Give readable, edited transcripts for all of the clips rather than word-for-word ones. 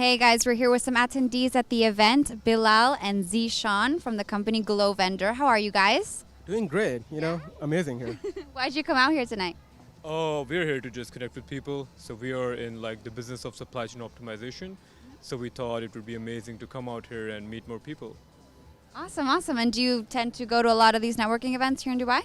Hey guys, we're here with some attendees at the event, Bilal and Zeeshan from the company Glovendor. How are you guys? Doing great, amazing here. Why'd you come out here tonight? Oh, we're here to just connect with people. So we are in like the business of supply chain optimization. So we thought it would be amazing to come out here and meet more people. Awesome, awesome. And do you tend to go to a lot of these networking events here in Dubai?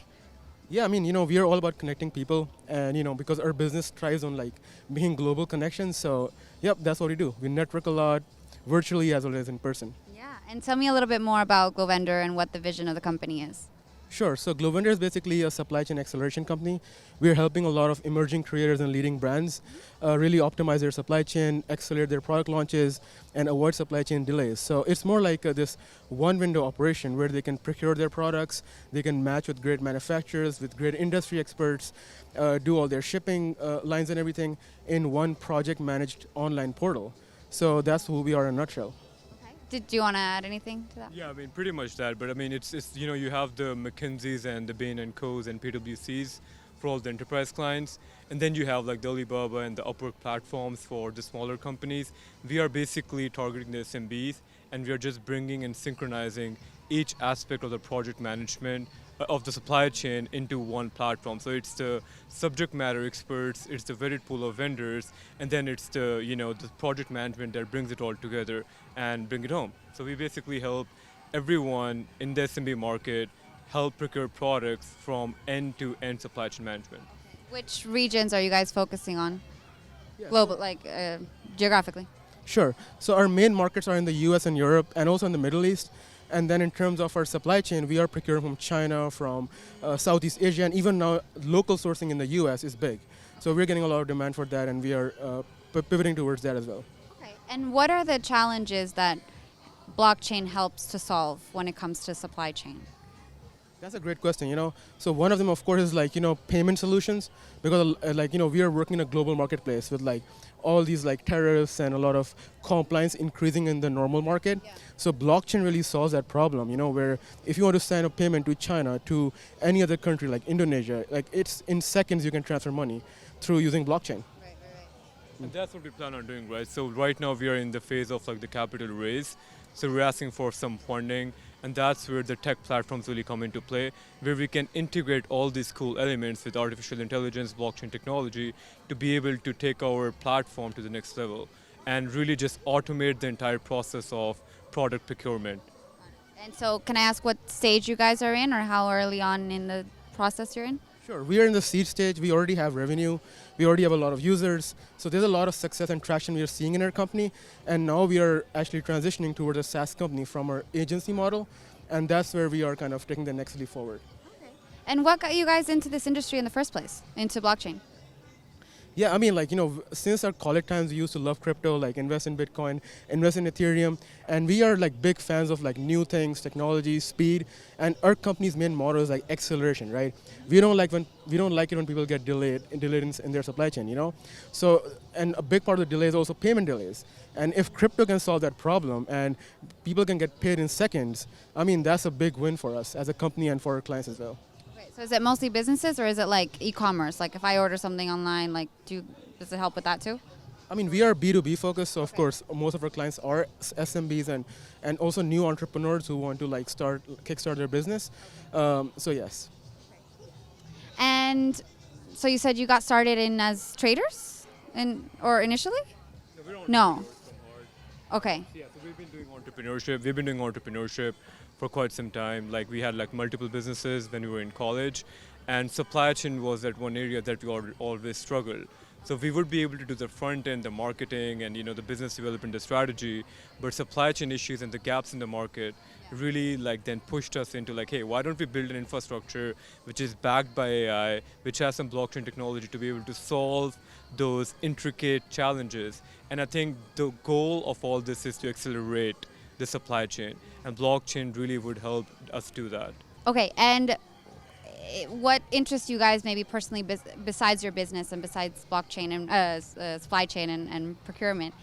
Yeah, we are all about connecting people, and because our business thrives on like being global connections. So, yep, that's what we do. We network a lot, virtually as well as in person. Yeah. And tell me a little bit more about Glovendor and what the vision of the company is. Sure. So Glovendor is basically a supply chain acceleration company. We're helping a lot of emerging creators and leading brands really optimize their supply chain, accelerate their product launches, and avoid supply chain delays. So it's more like this one window operation where they can procure their products, they can match with great manufacturers, with great industry experts, do all their shipping lines and everything in one project managed online portal. So that's who we are in a nutshell. Did you want to add anything to that? Yeah, I mean, pretty much that. But I mean, it's you have the McKinseys and the Bain and Co's and PwC's for all the enterprise clients. And then you have like the Alibaba and the Upwork platforms for the smaller companies. We are basically targeting the SMBs, and we are just bringing and synchronizing each aspect of the project management of the supply chain into one platform. So it's the subject matter experts, it's the varied pool of vendors, and then it's the the project management that brings it all together and bring it home. So we basically help everyone in the SMB market help procure products from end-to-end supply chain management. Which regions are you guys focusing on? Yeah, Global, geographically. Sure. So our main markets are in the US and Europe and also in the Middle East. And then in terms of our supply chain, we are procuring from China, from Southeast Asia, and even now local sourcing in the US is big. So we're getting a lot of demand for that, and we are pivoting towards that as well. Okay. And what are the challenges that blockchain helps to solve when it comes to supply chain? That's a great question. So one of them, of course, is like, payment solutions, because we are working in a global marketplace with like all these like tariffs and a lot of compliance increasing in the normal market. Yeah. So blockchain really solves that problem, where if you want to send a payment to China, to any other country like Indonesia, like it's in seconds you can transfer money through using blockchain. Right. And that's what we plan on doing, right? So right now we are in the phase of like the capital raise. So we're asking for some funding, and that's where the tech platforms really come into play, where we can integrate all these cool elements with artificial intelligence, blockchain technology, to be able to take our platform to the next level and really just automate the entire process of product procurement. And so can I ask what stage you guys are in, or how early on in the process you're in? Sure, we are in the seed stage. We already have revenue. We already have a lot of users. So there's a lot of success and traction we are seeing in our company. And now we are actually transitioning towards a SaaS company from our agency model. And that's where we are kind of taking the next leap forward. Okay. And what got you guys into this industry in the first place, into blockchain? Yeah, since our college times, we used to love crypto, like invest in Bitcoin, invest in Ethereum, and we are like big fans of like new things, technology, speed, and our company's main motto is like acceleration, right? We don't like it when people get delayed in their supply chain. So, and a big part of the delay is also payment delays. And if crypto can solve that problem and people can get paid in seconds, that's a big win for us as a company and for our clients as well. So is it mostly businesses, or is it like e-commerce? Like if I order something online, does it help with that too? We are B2B focused, so of course most of our clients are SMBs and also new entrepreneurs who want to like kickstart their business. So yes. And so you said you got started in as traders, or initially? No. Okay. Yeah, so we've been doing entrepreneurship for quite some time. Like we had like multiple businesses when we were in college, and supply chain was that one area that we always struggled. So we would be able to do the front end, the marketing, and the business development, the strategy, but supply chain issues and the gaps in the market really like then pushed us into like, hey, why don't we build an infrastructure which is backed by AI, which has some blockchain technology to be able to solve those intricate challenges. And I think the goal of all this is to accelerate the supply chain, and blockchain really would help us do that. Okay, and what interests you guys maybe personally besides your business and besides blockchain and supply chain and procurement?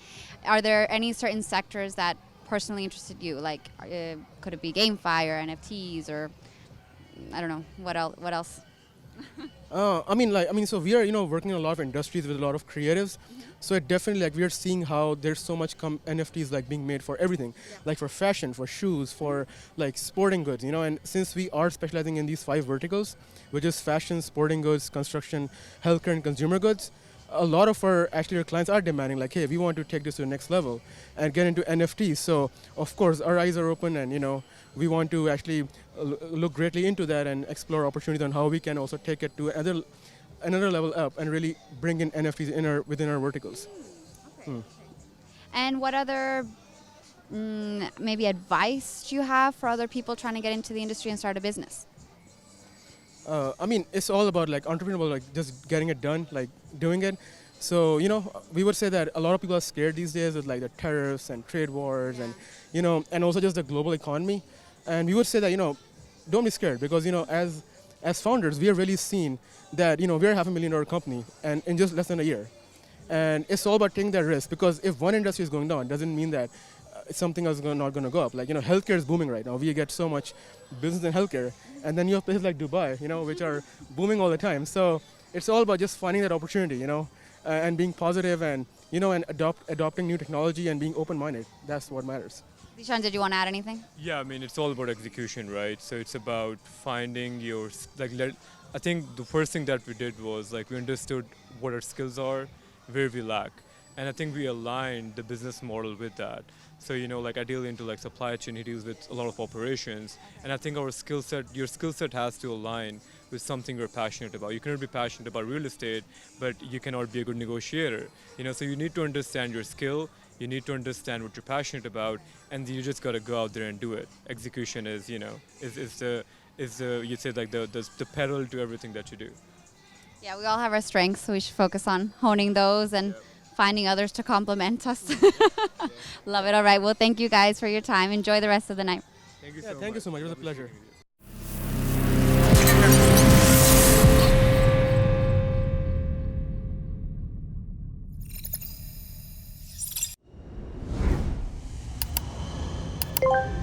Are there any certain sectors that personally interested you? Like, could it be GameFi or NFTs or I don't know, what else? So we are, working in a lot of industries with a lot of creatives. So it definitely, like, we are seeing how there's so much NFTs like being made for everything, like for fashion, for shoes, for like sporting goods, And since we are specializing in these 5 verticals, which is fashion, sporting goods, construction, healthcare, and consumer goods, a lot of our clients are demanding like, hey, we want to take this to the next level and get into NFTs. So of course our eyes are open, and we want to actually look greatly into that and explore opportunities on how we can also take it to another level up and really bring in NFTs within our verticals. And what other maybe advice do you have for other people trying to get into the industry and start a business? It's all about like entrepreneurial, like just getting it done, like doing it. So, we would say that a lot of people are scared these days with like the tariffs and trade wars and, and also just the global economy. And we would say that, don't be scared because, as founders, we have really seen that, we're a $500,000 company and in just less than a year. And it's all about taking that risk because if one industry is going down, it doesn't mean that something else is not going to go up. Like, healthcare is booming right now. We get so much business in healthcare. And then you have places like Dubai, which are booming all the time. So it's all about just finding that opportunity, and being positive and, and adopting new technology and being open-minded. That's what matters. Zeeshan, did you want to add anything? Yeah, I mean, it's all about execution, right? So it's about finding your, I think the first thing that we did was like we understood what our skills are, where we lack. And I think we aligned the business model with that. So, like I deal into like supply chain, he deals with a lot of operations. And I think your skill set has to align with something you're passionate about. You cannot be passionate about real estate, but you cannot be a good negotiator. So you need to understand your skill, you need to understand what you're passionate about, and you just gotta go out there and do it. Execution is, you'd say like the pedal to everything that you do. Yeah, we all have our strengths, so we should focus on honing those and finding others to complement us. Love it. All right. Well, thank you guys for your time. Enjoy the rest of the night. Thank you Thank you so much. It was a pleasure. You.